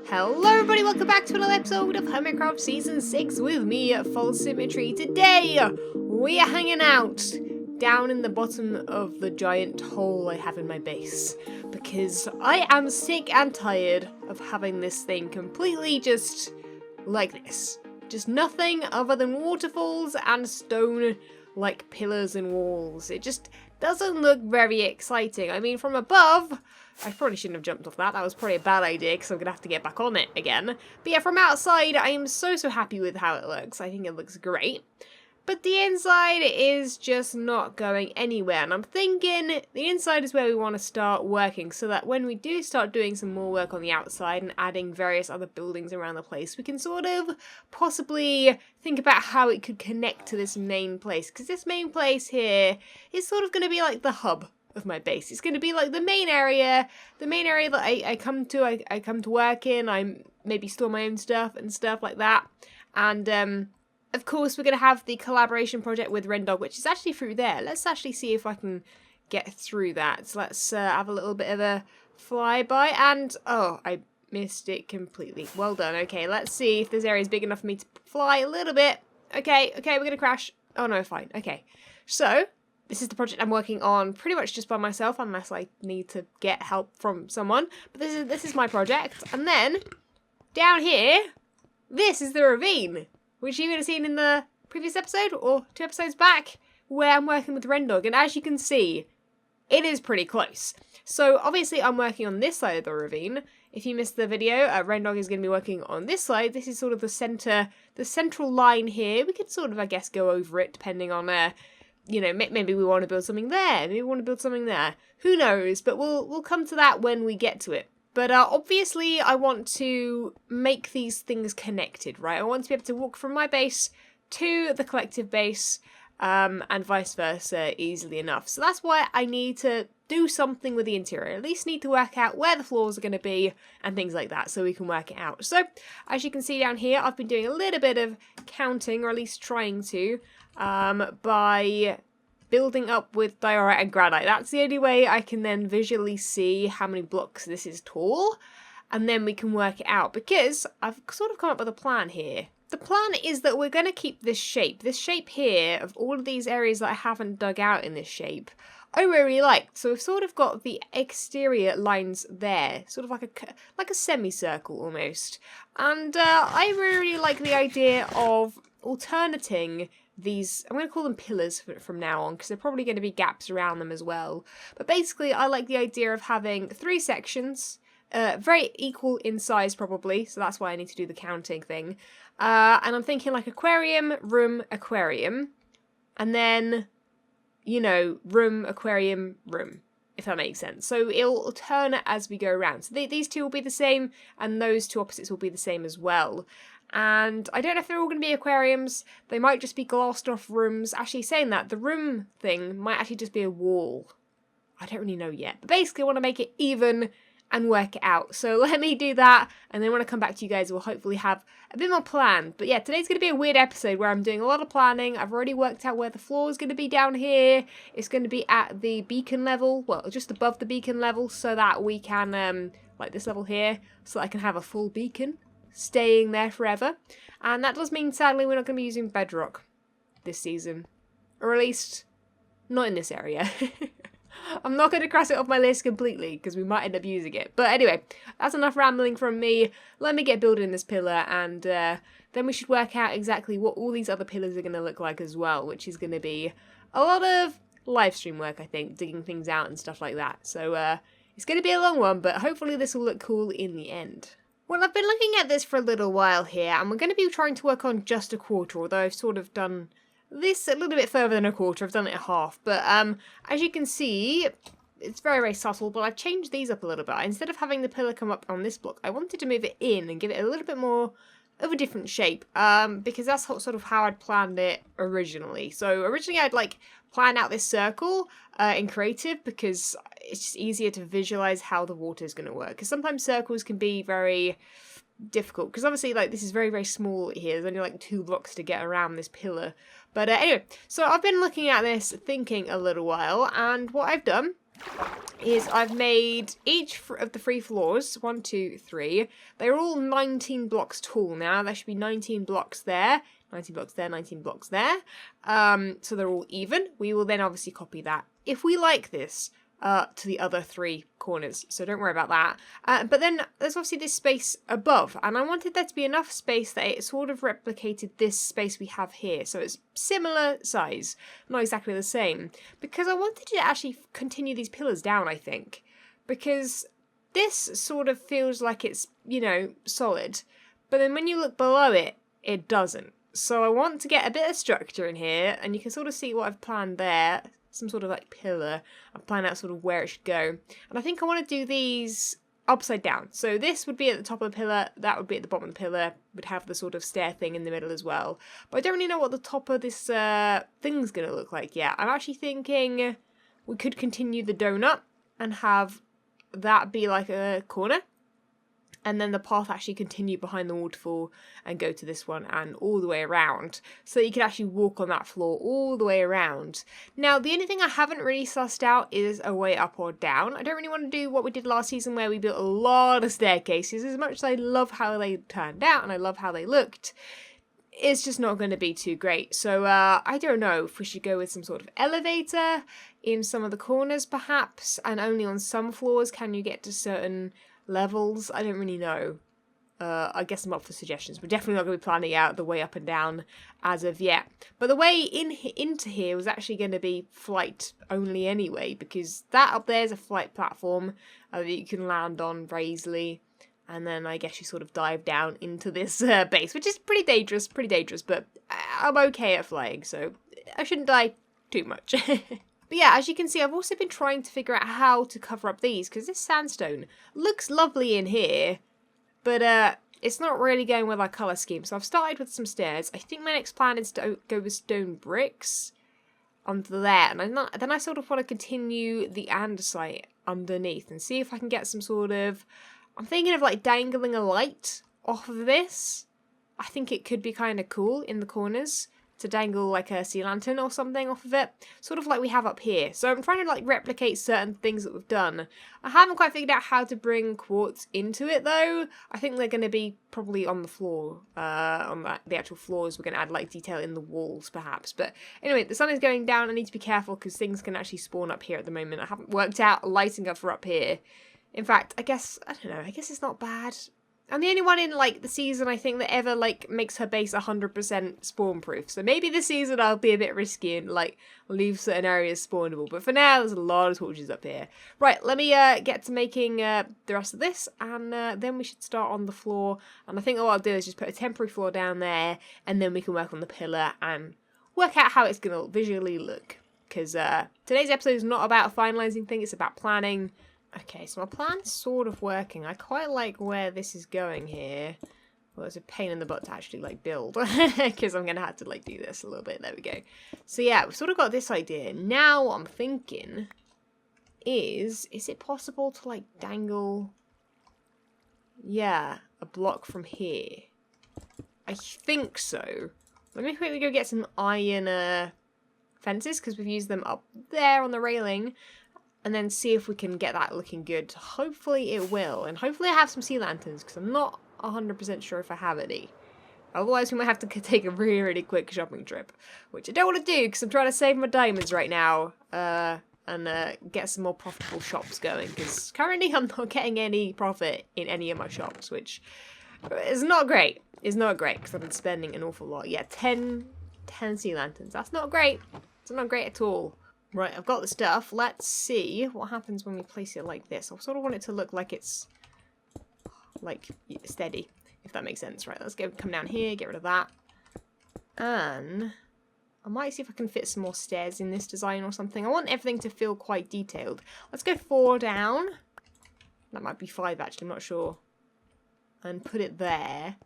Hello everybody, welcome back to another episode of Hermitcraft Season 6 with me, FalseSymmetry. Today, we are hanging out down in the bottom of the giant hole I have in my base. Because I am sick and tired of having this thing completely just like this. Just nothing other than waterfalls and stone like pillars and walls. It just doesn't look very exciting. I mean, from above, I probably shouldn't have jumped off that. That was probably a bad idea because I'm going to have to get back on it again. But yeah, from outside, I am so happy with how it looks. I think it looks great. But the inside is just not going anywhere. And I'm thinking the inside is where we want to start working so that when we do start doing some more work on the outside and adding various other buildings around the place, we can sort of possibly think about how it could connect to this main place. Because this main place here is sort of going to be like the hub of my base. It's going to be like the main area that I come to work in. I maybe store my own stuff and stuff like that. And of course, we're going to have the collaboration project with Rendog, which is actually through there. Let's actually see if I can get through that. So let's have a little bit of a flyby. And, oh, I missed it completely. Well done. Okay, let's see if this area is big enough for me to fly a little bit. Okay, we're going to crash. Oh, no, fine. Okay, so this is the project I'm working on pretty much just by myself, unless I need to get help from someone. But this is my project. And then, down here, this is the ravine, which you would have seen in the previous episode, or 2 episodes back, where I'm working with Rendog. And as you can see, it is pretty close. So obviously I'm working on this side of the ravine. If you missed the video, Rendog is going to be working on this side. This is sort of the central line here. We could sort of, I guess, go over it depending on, you know, maybe we want to build something there. Maybe we want to build something there. Who knows? But we'll come to that when we get to it. But obviously I want to make these things connected, right? I want to be able to walk from my base to the collective base and vice versa easily enough. So that's why I need to do something with the interior. At least need to work out where the floors are going to be and things like that so we can work it out. So as you can see down here, I've been doing a little bit of counting, or at least trying to, by building up with diorite and granite. That's the only way I can then visually see how many blocks this is tall, and then we can work it out, because I've sort of come up with a plan here. The plan is that we're going to keep this shape here of all of these areas that I haven't dug out in this shape. I really liked. So we've sort of got the exterior lines there, sort of like a semicircle almost. And I really like the idea of alternating these, I'm going to call them pillars from now on, because they're probably going to be gaps around them as well. But basically, I like the idea of having 3 sections, very equal in size probably, so that's why I need to do the counting thing. And I'm thinking like aquarium, room, aquarium, and then, you know, room, aquarium, room, if that makes sense. So it'll alternate as we go around. So these 2 will be the same, and those 2 opposites will be the same as well. And I don't know if they're all going to be aquariums. They might just be glassed off rooms. Actually, saying that, the room thing might actually just be a wall. I don't really know yet. But basically, I want to make it even and work it out. So let me do that. And then when I come back to you guys, we'll hopefully have a bit more plan. But yeah, today's going to be a weird episode where I'm doing a lot of planning. I've already worked out where the floor is going to be down here. It's going to be at the beacon level. Well, just above the beacon level, so that we can, like this level here, so that I can have a full beacon staying there forever. And that does mean, sadly, we're not going to be using bedrock this season. Or at least, not in this area. I'm not going to cross it off my list completely, because we might end up using it. But anyway, that's enough rambling from me. Let me get building this pillar, and then we should work out exactly what all these other pillars are going to look like as well, which is going to be a lot of live stream work, I think, digging things out and stuff like that. So it's going to be a long one, but hopefully this will look cool in the end. Well, I've been looking at this for a little while here, and we're going to be trying to work on just a quarter, although I've sort of done this a little bit further than a quarter. I've done it at half, but as you can see, it's very subtle, but I've changed these up a little bit. Instead of having the pillar come up on this block, I wanted to move it in and give it a little bit more of a different shape, because that's sort of how I'd planned it originally. So originally I'd like plan out this circle in creative, because it's just easier to visualize how the water is going to work, because sometimes circles can be very difficult, because obviously like this is very small here. There's only like 2 blocks to get around this pillar. But anyway, so I've been looking at this, thinking a little while, and what I've done is I've made each of the 3 floors, 1, 2, 3, they're all 19 blocks tall now. There should be 19 blocks there, 19 blocks there, 19 blocks there. So they're all even. We will then obviously copy that, if we like this, to the other 3 corners. So don't worry about that. But then there's obviously this space above, and I wanted there to be enough space that it sort of replicated this space we have here. So it's similar size, not exactly the same, because I wanted to actually continue these pillars down, I think, because this sort of feels like it's, you know, solid, but then when you look below it, it doesn't. So I want to get a bit of structure in here, and you can sort of see what I've planned there. Some sort of like pillar. I've planned out sort of where it should go. And I think I want to do these upside down. So this would be at the top of the pillar, that would be at the bottom of the pillar, would have the sort of stair thing in the middle as well. But I don't really know what the top of this thing's going to look like yet. I'm actually thinking we could continue the donut and have that be like a corner. And then the path actually continue behind the waterfall and go to this one and all the way around. So you could actually walk on that floor all the way around. Now, the only thing I haven't really sussed out is a way up or down. I don't really want to do what we did last season where we built a lot of staircases. As much as I love how they turned out and I love how they looked, it's just not going to be too great. So I don't know if we should go with some sort of elevator in some of the corners perhaps. And only on some floors can you get to certain levels. I don't really know. I guess I'm up for suggestions. We're definitely not going to be planning out the way up and down as of yet. But the way into here was actually going to be flight only anyway, because that up there is a flight platform that you can land on very easily. And then I guess you sort of dive down into this base, which is pretty dangerous, but I'm okay at flying, so I shouldn't die too much. But yeah, as you can see, I've also been trying to figure out how to cover up these, because this sandstone looks lovely in here, but it's not really going with our colour scheme. So I've started with some stairs. I think my next plan is to go with stone bricks onto there, and then I sort of want to continue the andesite underneath and see if I can get some sort of, I'm thinking of like dangling a light off of this. I think it could be kind of cool in the corners to dangle like a sea lantern or something off of it, sort of like we have up here. So I'm trying to like replicate certain things that we've done. I haven't quite figured out how to bring quartz into it though. I think they're going to be probably on the floor, on the actual floors. We're going to add like detail in the walls perhaps. But anyway, the sun is going down. I need to be careful because things can actually spawn up here at the moment. I haven't worked out lighting up for up here. In fact, I guess it's not bad. I'm the only one in, like, the season, I think, that ever, like, makes her base 100% spawn-proof. So maybe this season I'll be a bit risky and, like, leave certain areas spawnable. But for now, there's a lot of torches up here. Right, let me get to making the rest of this, and then we should start on the floor. And I think what I'll do is just put a temporary floor down there, and then we can work on the pillar and work out how it's going to visually look. Because today's episode is not about finalizing things, it's about planning. Okay, so my plan's sort of working. I quite like where this is going here. Well, it's a pain in the butt to actually, like, build. Because I'm going to have to, like, do this a little bit. There we go. So, yeah, we've sort of got this idea. Now what I'm thinking is it possible to, like, dangle, yeah, a block from here? I think so. Let me quickly go get some iron fences, because we've used them up there on the railing. And then see if we can get that looking good. Hopefully it will. And hopefully I have some sea lanterns, because I'm not 100% sure if I have any. Otherwise we might have to take a really, really quick shopping trip. Which I don't want to do, because I'm trying to save my diamonds right now. And get some more profitable shops going. Because currently I'm not getting any profit in any of my shops. Which is not great. It's not great, because I've been spending an awful lot. Yeah, 10 sea lanterns. That's not great. It's not great at all. Right, I've got the stuff. Let's see what happens when we place it like this. I sort of want it to look like it's, like, steady, if that makes sense. Right, let's come down here, get rid of that. And I might see if I can fit some more stairs in this design or something. I want everything to feel quite detailed. Let's go 4 down. That might be 5, actually, I'm not sure. And put it there.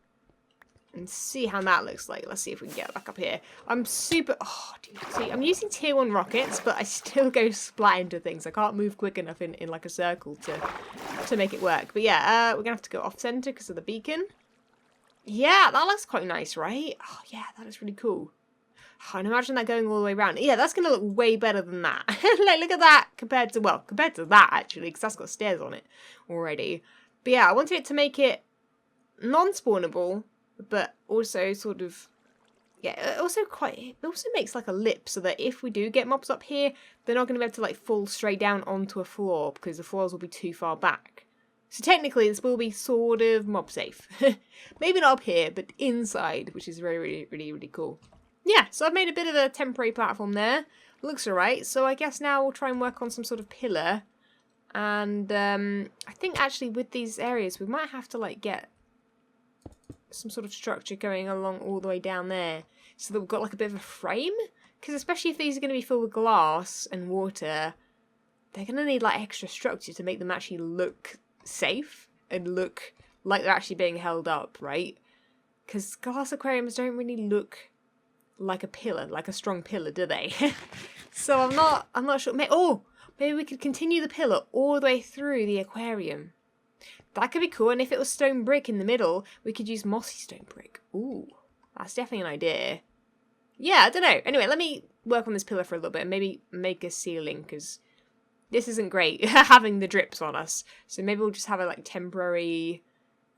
And see how that looks like. Let's see if we can get back up here. I'm super... Oh, dude. See, I'm using tier 1 rockets, but I still go splat into things. I can't move quick enough in like a circle to make it work. But yeah, we're going to have to go off-center because of the beacon. Yeah, that looks quite nice, right? Oh, yeah, that looks really cool. And imagine that going all the way around. Yeah, that's going to look way better than that. Like, look at that compared to that, actually, because that's got stairs on it already. But yeah, I wanted it to make it non-spawnable, but also sort of, yeah, it also makes like a lip so that if we do get mobs up here, they're not going to be able to like fall straight down onto a floor because the floors will be too far back. So technically this will be sort of mob safe. Maybe not up here, but inside, which is really cool. Yeah, so I've made a bit of a temporary platform there. Looks alright, so I guess now we'll try and work on some sort of pillar. And I think actually with these areas we might have to like get some sort of structure going along all the way down there so that we've got like a bit of a frame, because especially if these are going to be filled with glass and water, they're going to need like extra structure to make them actually look safe and look like they're actually being held up, right? Because glass aquariums don't really look like a pillar, like a strong pillar, do they? So I'm not sure. Maybe we could continue the pillar all the way through the aquarium. That could be cool, and if it was stone brick in the middle, we could use mossy stone brick. Ooh, that's definitely an idea. Yeah, I don't know. Anyway, let me work on this pillar for a little bit and maybe make a ceiling, because this isn't great having the drips on us. So maybe we'll just have a like temporary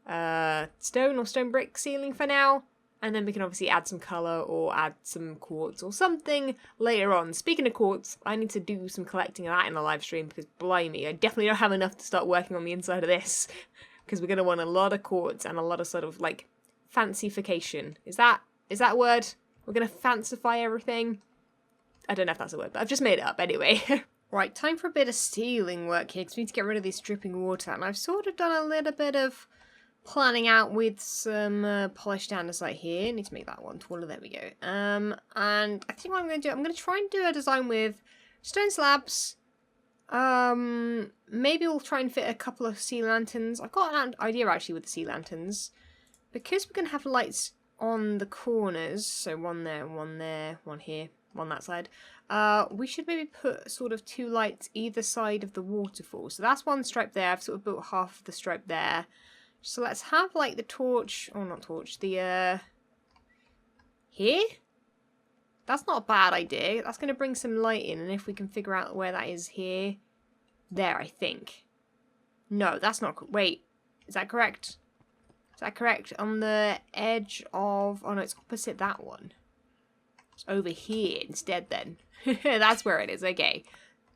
stone or stone brick ceiling for now. And then we can obviously add some colour or add some quartz or something later on. Speaking of quartz, I need to do some collecting of that in the live stream because blimey, I definitely don't have enough to start working on the inside of this. Because we're going to want a lot of quartz and a lot of sort of like fancification. Is that a word? We're going to fancify everything? I don't know if that's a word, but I've just made it up anyway. Right, time for a bit of ceiling work here because we need to get rid of this dripping water. And I've sort of done a little bit of planning out with some polished andesite here. Need to make that one taller. There we go. And I think what I'm going to do, I'm going to try and do a design with stone slabs. Maybe we'll try and fit a couple of sea lanterns. I've got an idea actually with the sea lanterns. Because we're going to have lights on the corners, so one there, one here, one that side, we should maybe put sort of 2 lights either side of the waterfall. So that's one stripe there. I've sort of built half of the stripe there. So let's have like the torch, or not torch, the here? That's not a bad idea. That's going to bring some light in, and if we can figure out where that is here. There, I think. No, that's not, wait, is that correct? Is that correct? On the edge of, oh no, it's opposite that one. It's over here instead then. That's where it is, okay.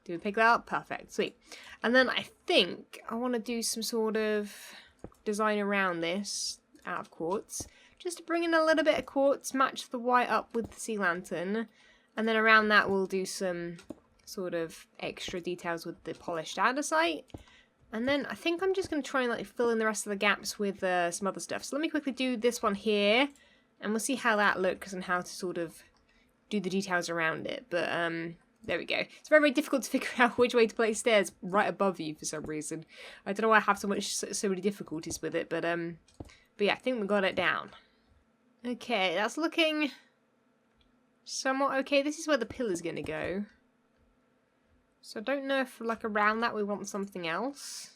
Do we pick that up? Perfect, sweet. And then I think I want to do some sort of design around this out of quartz, just to bring in a little bit of quartz, match the white up with the sea lantern, and then around that we'll do some sort of extra details with the polished andesite, and then I think I'm just going to try and like fill in the rest of the gaps with some other stuff. So let me quickly do this one here, and we'll see how that looks and how to sort of do the details around it. But there we go. It's very difficult to figure out which way to place stairs right above you for some reason. I don't know why I have so many difficulties with it, but yeah, I think we got it down. Okay, that's looking somewhat okay. This is where the pillar's going to go. So I don't know if like around that we want something else.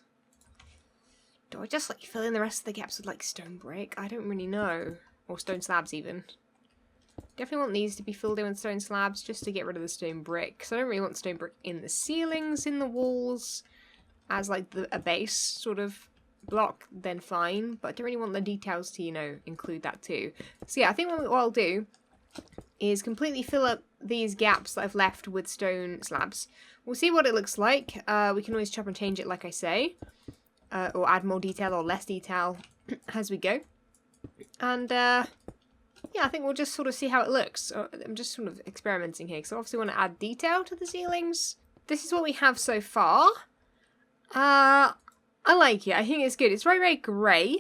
Do I just like fill in the rest of the gaps with like stone brick? I don't really know. Or stone slabs even. Definitely want these to be filled in with stone slabs just to get rid of the stone brick. Because I don't really want stone brick in the ceilings, in the walls, as like a base sort of block, then fine. But I don't really want the details to, you know, include that too. So yeah, I think what I'll do is completely fill up these gaps that I've left with stone slabs. We'll see what it looks like. We can always chop and change it, like I say. Or add more detail or less detail as we go. And yeah, I think we'll just sort of see how it looks. I'm just sort of experimenting here, because I obviously want to add detail to the ceilings. This is what we have so far. I like it. I think it's good. It's very grey.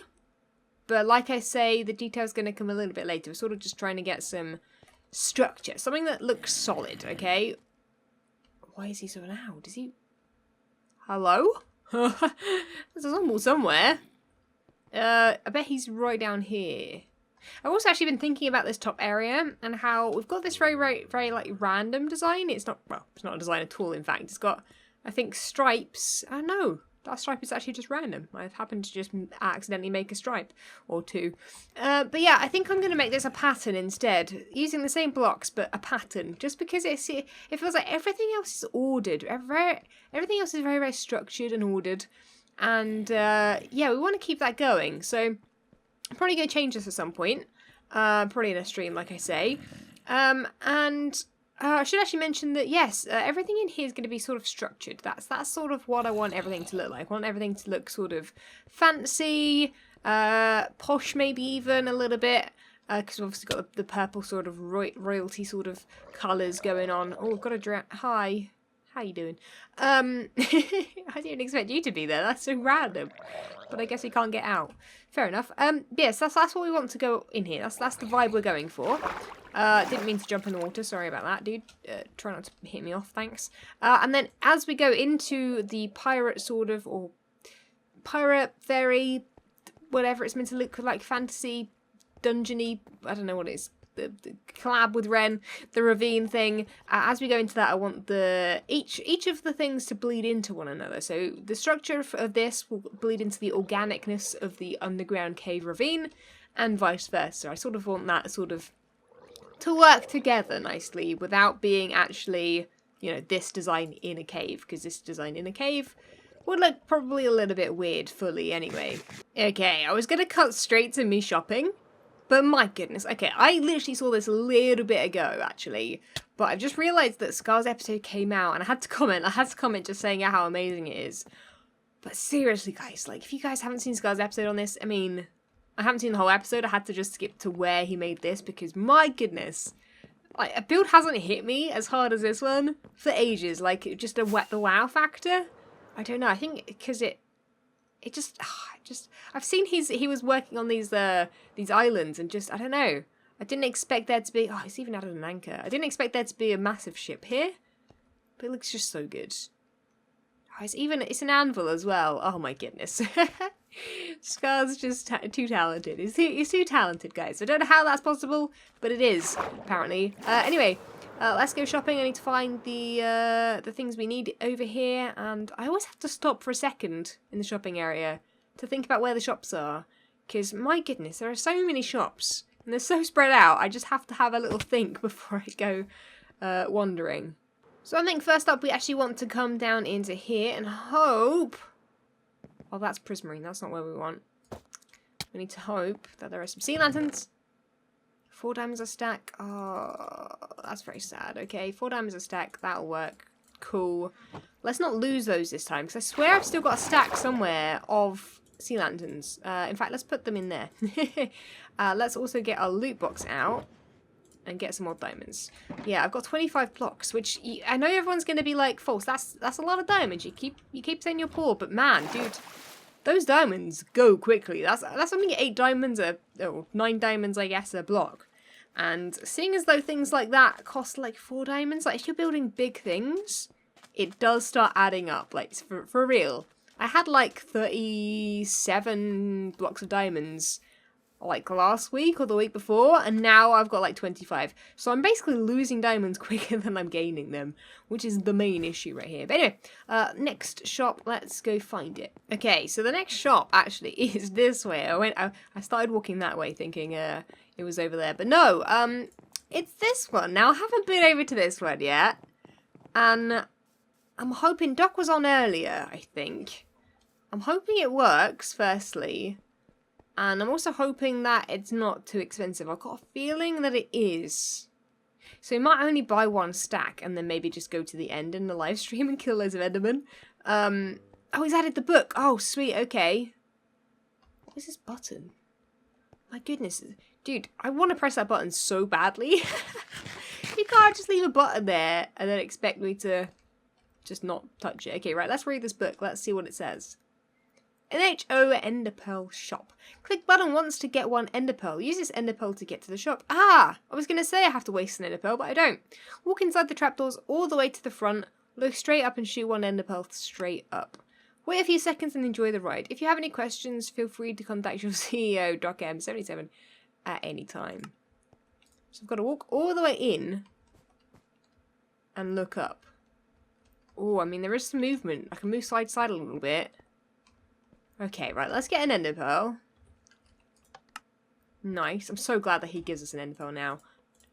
But like I say, the detail's going to come a little bit later. We're sort of just trying to get some structure. Something that looks solid, okay? Why is he so loud? Is he... Hello? There's a zombie somewhere. I bet he's right down here. I've also actually been thinking about this top area and how we've got this very like random design. It's not, well, it's not a design at all, in fact. It's got, I think, stripes. Oh no, that stripe is actually just random. I've happened to just accidentally make a stripe or two. But yeah, I think I'm going to make this a pattern instead, using the same blocks, but a pattern, just because it feels like everything else is ordered. Everything else is very, very structured and ordered. And yeah, we want to keep that going. So I'm probably going to change this at some point. Probably in a stream, like I say. I should actually mention that, yes, everything in here is going to be sort of structured. That's sort of what I want everything to look like. I want everything to look sort of fancy, posh maybe even a little bit. Because we've obviously got the purple sort of royalty sort of colours going on. Oh, I've got a Hi. How you doing? I didn't expect you to be there. That's so random. But I guess we can't get out. Fair enough. Yes, that's what we want to go in here. That's the vibe we're going for. Didn't mean to jump in the water. Sorry about that, dude. Try not to hit me off, thanks. And then as we go into the pirate sort of, or pirate, fairy, whatever it's meant to look like, fantasy, dungeony, I don't know what it is. The collab with Ren, the ravine thing. As we go into that, I want each of the things to bleed into one another. So the structure of this will bleed into the organicness of the underground cave ravine, and vice versa. I sort of want that sort of to work together nicely without being actually, you know, this design in a cave, because this design in a cave would look probably a little bit weird fully anyway. Okay, I was going to cut straight to me shopping. But my goodness, okay, I literally saw this a little bit ago, actually. But I've just realised that Scar's episode came out, and I had to comment just saying how amazing it is. But seriously, guys, like, if you guys haven't seen Scar's episode on this, I mean, I haven't seen the whole episode, I had to just skip to where he made this, because my goodness, like, a build hasn't hit me as hard as this one for ages. Like, just the wow factor. I don't know, I think because I've seen he was working on these islands, and just, I don't know, I didn't expect there to be, oh, he's even added an anchor. I didn't expect there to be a massive ship here, but it looks just so good. Oh, it's an anvil as well. Oh my goodness. Scar's just too talented. He's too talented, guys. I don't know how that's possible, but it is, apparently. Anyway, let's go shopping. I need to find the things we need over here, and I always have to stop for a second in the shopping area to think about where the shops are, because my goodness, there are so many shops, and they're so spread out. I just have to have a little think before I go wandering. So I think first up we actually want to come down into here and hope... Oh, that's prismarine. That's not where we want. We need to hope that there are some sea lanterns. 4 diamonds a stack. Oh, that's very sad. Okay, 4 diamonds a stack. That'll work. Cool. Let's not lose those this time, because I swear I've still got a stack somewhere of sea lanterns. In fact, let's put them in there. Let's also get our loot box out and get some more diamonds. Yeah, I've got 25 blocks, which I know everyone's going to be like, false. That's a lot of diamonds. You keep saying you're poor, but man, dude, those diamonds go quickly. That's something 8 diamonds or 9 diamonds, I guess, a block. And seeing as though things like that cost like 4 diamonds, like if you're building big things, it does start adding up. Like for real. I had like 37 blocks of diamonds like last week or the week before, and now I've got like 25. So I'm basically losing diamonds quicker than I'm gaining them, which is the main issue right here. But anyway, next shop, let's go find it. Okay, so the next shop actually is this way. I started walking that way thinking it was over there, but no, it's this one. Now I haven't been over to this one yet, and I'm hoping Doc was on earlier, I think. I'm hoping it works, firstly. And I'm also hoping that it's not too expensive. I've got a feeling that it is. So we might only buy 1 stack and then maybe just go to the end in the live stream and kill loads of Endermen. Oh, he's added the book. Oh, sweet. Okay. What is this button? My goodness. Dude, I want to press that button so badly. You can't just leave a button there and then expect me to just not touch it. Okay, right. Let's read this book. Let's see what it says. NHO Enderpearl Shop. Click button once to get 1 Enderpearl. Use this Enderpearl to get to the shop. Ah! I was going to say I have to waste an Enderpearl, but I don't. Walk inside the trapdoors all the way to the front. Look straight up and shoot 1 Enderpearl straight up. Wait a few seconds and enjoy the ride. If you have any questions, feel free to contact your CEO, DocM77, at any time. So I've got to walk all the way in and look up. Oh, I mean, there is some movement. I can move side to side a little bit. Okay, right, let's get an ender pearl. Nice. I'm so glad that he gives us an ender pearl now.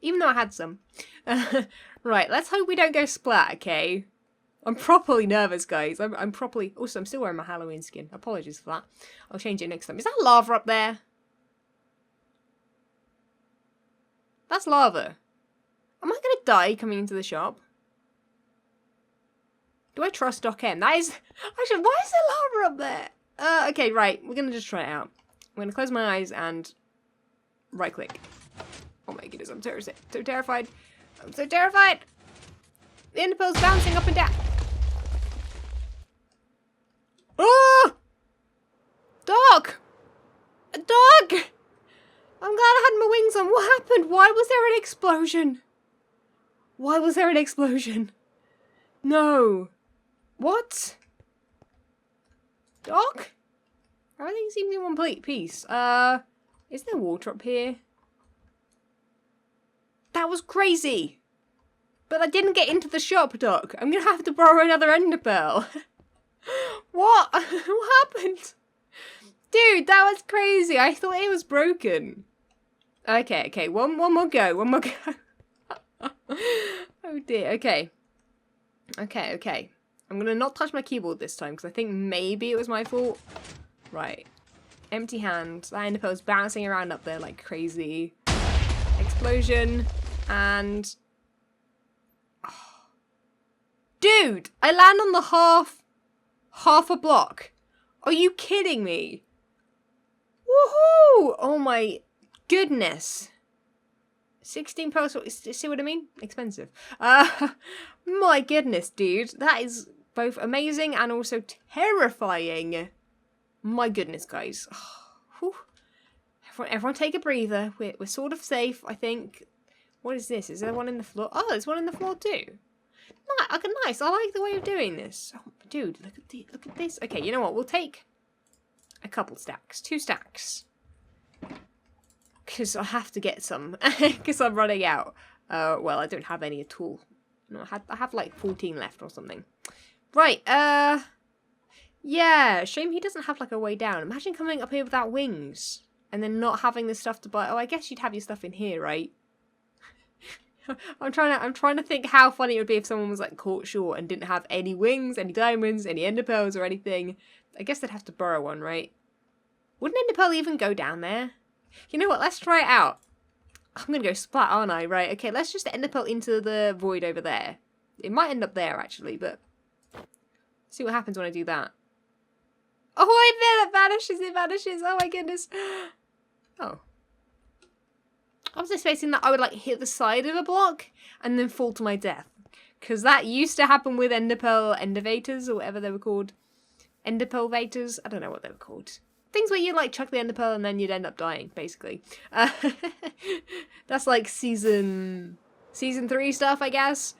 Even though I had some. Right, let's hope we don't go splat, okay? I'm properly nervous, guys. I'm properly... Also, I'm still wearing my Halloween skin. Apologies for that. I'll change it next time. Is that lava up there? That's lava. Am I gonna die coming into the shop? Do I trust Doc M? That is... Actually, why is there lava up there? Okay, right. We're gonna just try it out. I'm gonna close my eyes and... right-click. Oh my goodness, I'm so terrified. I'm so terrified! The ender pearl's bouncing up and down. Oh! Doc! Doc! I'm glad I had my wings on. What happened? Why was there an explosion? Why was there an explosion? No. What? Doc? Everything seems in one piece. Is there water up here? That was crazy. But I didn't get into the shop, Doc. I'm gonna have to borrow another ender pearl. What? What happened? Dude, that was crazy. I thought it was broken. Okay. One more go. One more go. Oh dear. Okay. I'm gonna not touch my keyboard this time because I think maybe it was my fault. Right. Empty hand. That ender pearl's bouncing around up there like crazy. Explosion. And... oh. Dude! I land on the half a block. Are you kidding me? Woohoo! Oh my goodness. 16 pearls, see what I mean? Expensive. My goodness, dude. That is both amazing and also terrifying. My goodness, guys. Whew. Everyone take a breather. We're sort of safe, I think. What is this? Is there one in the floor? Oh, there's one in the floor too. Nice. I like the way of doing this. Oh, dude, look at this. Okay, you know what? We'll take a couple stacks. 2 stacks. Because I have to get some. Because I'm running out. Well, I don't have any at all. No, I have like 14 left or something. Right, yeah, shame he doesn't have like a way down. Imagine coming up here without wings. And then not having the stuff to buy. Oh, I guess you'd have your stuff in here, right? I'm trying to think how funny it would be if someone was like caught short and didn't have any wings, any diamonds, any ender pearls or anything. I guess they'd have to borrow one, right? Wouldn't ender pearl even go down there? You know what? Let's try it out. I'm gonna go splat, aren't I? Right. Okay. Let's just ender pearl into the void over there. It might end up there actually, but see what happens when I do that. Oh, it vanishes. It vanishes. Oh my goodness. Oh. I was expecting that I would like hit the side of a block and then fall to my death. Because that used to happen with ender pearl endervators or whatever they were called. Ender pearl vators? I don't know what they were called. Things where you like chuck the ender pearl and then you'd end up dying, basically. That's like season 3 stuff, I guess.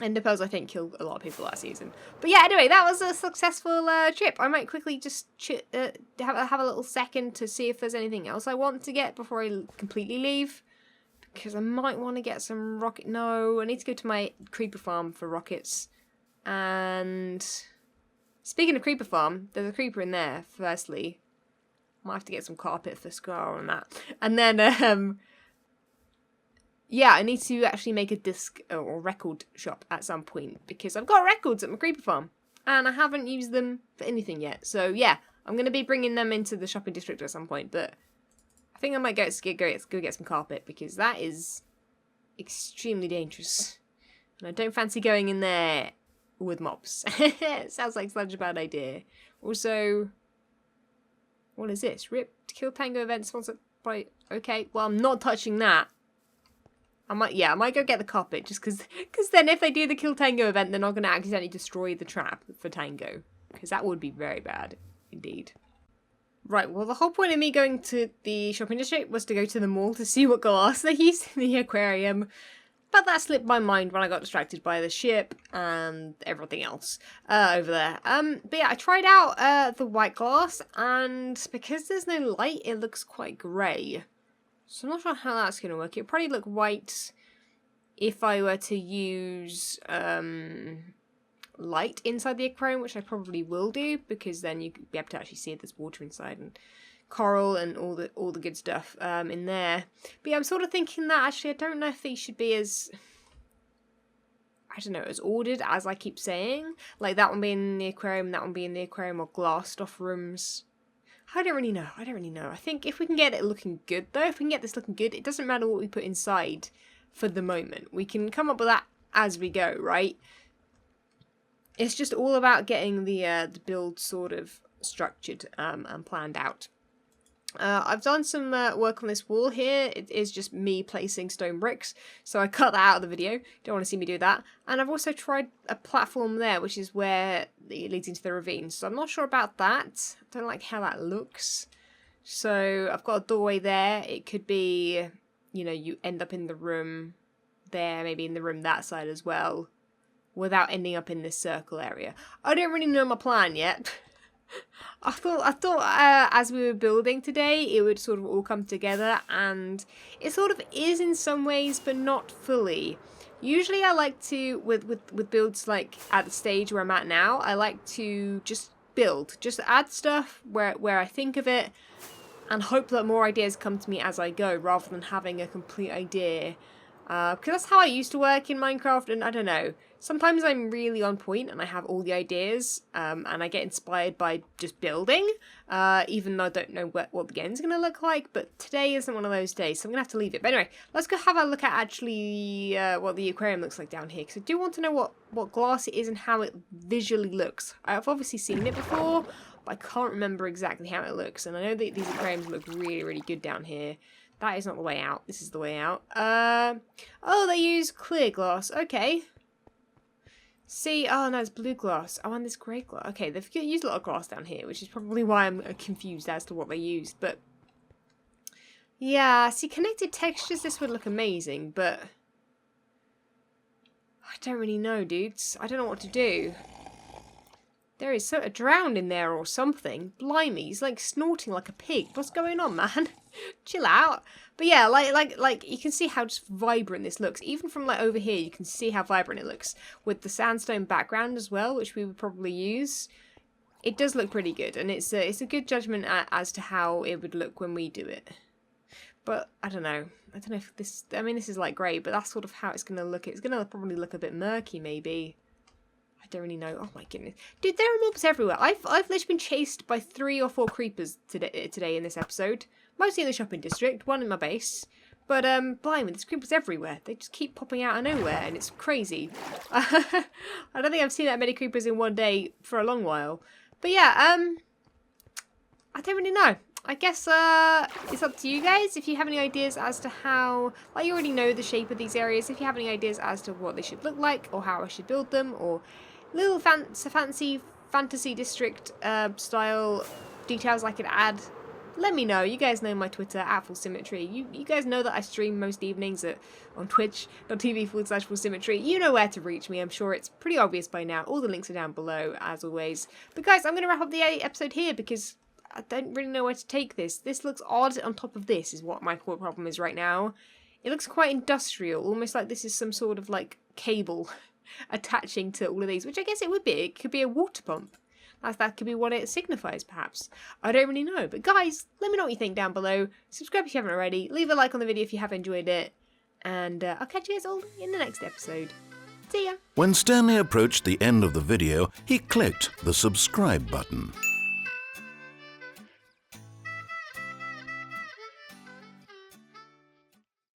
Ender pearls, I think, killed a lot of people last season. But yeah, anyway, that was a successful trip. I might quickly just have a little second to see if there's anything else I want to get before I completely leave. Because I might want to get some rocket... No, I need to go to my creeper farm for rockets. And... speaking of creeper farm, there's a creeper in there, firstly. Might have to get some carpet for Scar on that. And then, yeah, I need to actually make a disc or record shop at some point. Because I've got records at my creeper farm. And I haven't used them for anything yet. So, yeah, I'm going to be bringing them into the shopping district at some point. But I think I might go get some carpet. Because that is extremely dangerous. And I don't fancy going in there with mobs. It sounds like such a bad idea. Also, what is this? Rip to Kill Tango event sponsored by... Okay, well, I'm not touching that. I might go get the carpet, just because then if they do the Kill Tango event, they're not going to accidentally destroy the trap for Tango. Because that would be very bad, indeed. Right, well, the whole point of me going to the shopping district was to go to the mall to see what glass they used in the aquarium. But that slipped my mind when I got distracted by the ship and everything else over there. But yeah, I tried out the white glass, and because there's no light, it looks quite grey. So I'm not sure how that's going to work. It'd probably look white if I were to use light inside the aquarium, which I probably will do, because then you could be able to actually see there's water inside and coral and all the good stuff in there. But yeah, I'm sort of thinking that actually I don't know if these should be as, I don't know, as ordered as I keep saying. Like that one being in the aquarium, that one being in the aquarium, or glassed off rooms. I don't really know. I think if we can get it looking good though, if we can get this looking good, it doesn't matter what we put inside for the moment. We can come up with that as we go, right? It's just all about getting the build sort of structured and planned out. I've done some work on this wall here. It is just me placing stone bricks, so I cut that out of the video. Don't want to see me do that. And I've also tried a platform there, which is where it leads into the ravine. So I'm not sure about that. I don't like how that looks. So I've got a doorway there. It could be, you know, you end up in the room there, maybe in the room that side as well, without ending up in this circle area. I don't really know my plan yet. I thought as we were building today, it would sort of all come together, and it sort of is in some ways, but not fully. Usually I like to, with builds like at the stage where I'm at now, I like to just build, just add stuff where I think of it, and hope that more ideas come to me as I go, rather than having a complete idea. Because that's how I used to work in Minecraft, and I don't know, sometimes I'm really on point and I have all the ideas, and I get inspired by just building, even though I don't know what the end's going to look like, but today isn't one of those days, so I'm going to have to leave it. But anyway, let's go have a look at actually what the aquarium looks like down here, because I do want to know what glass it is and how it visually looks. I've obviously seen it before, but I can't remember exactly how it looks, and I know that these aquariums look really, really good down here. That is not the way out. This is the way out. Oh, they use clear glass. Okay. See, oh no, it's blue glass. Oh, and this grey glass. Okay, they've used a lot of glass down here, which is probably why I'm confused as to what they used. But yeah, see, connected textures, this would look amazing, but I don't really know, dudes. I don't know what to do. There is a drowned in there or something. Blimey, he's like snorting like a pig. What's going on, man? Chill out. But yeah, like you can see how just vibrant this looks. Even from like over here, you can see how vibrant it looks with the sandstone background as well, which we would probably use. It does look pretty good, and it's a good judgment as to how it would look when we do it. But I don't know. I don't know if this. I mean, this is like grey, but that's sort of how it's gonna look. It's gonna probably look a bit murky, maybe. I don't really know. Oh my goodness. Dude, there are mobs everywhere. I've literally been chased by 3 or 4 creepers today in this episode. Mostly in the shopping district, one in my base. But, blimey, there's creepers everywhere. They just keep popping out of nowhere, and it's crazy. I don't think I've seen that many creepers in one day for a long while. But yeah, I don't really know. I guess it's up to you guys if you have any ideas as to how, like you already know the shape of these areas, if you have any ideas as to what they should look like or how I should build them, or little fancy fantasy district style details I could add, let me know. You guys know my Twitter, @FalseSymmetry. You guys know that I stream most evenings on twitch.tv/FalseSymmetry. You know where to reach me. I'm sure it's pretty obvious by now. All the links are down below, as always. But guys, I'm going to wrap up the episode here because I don't really know where to take this. This looks odd on top of this, is what my core problem is right now. It looks quite industrial, almost like this is some sort of like cable attaching to all of these, which I guess it would be. It could be a water pump. That could be what it signifies, perhaps. I don't really know. But guys, let me know what you think down below. Subscribe if you haven't already. Leave a like on the video if you have enjoyed it. And I'll catch you guys all in the next episode. See ya! When Stanley approached the end of the video, he clicked the subscribe button.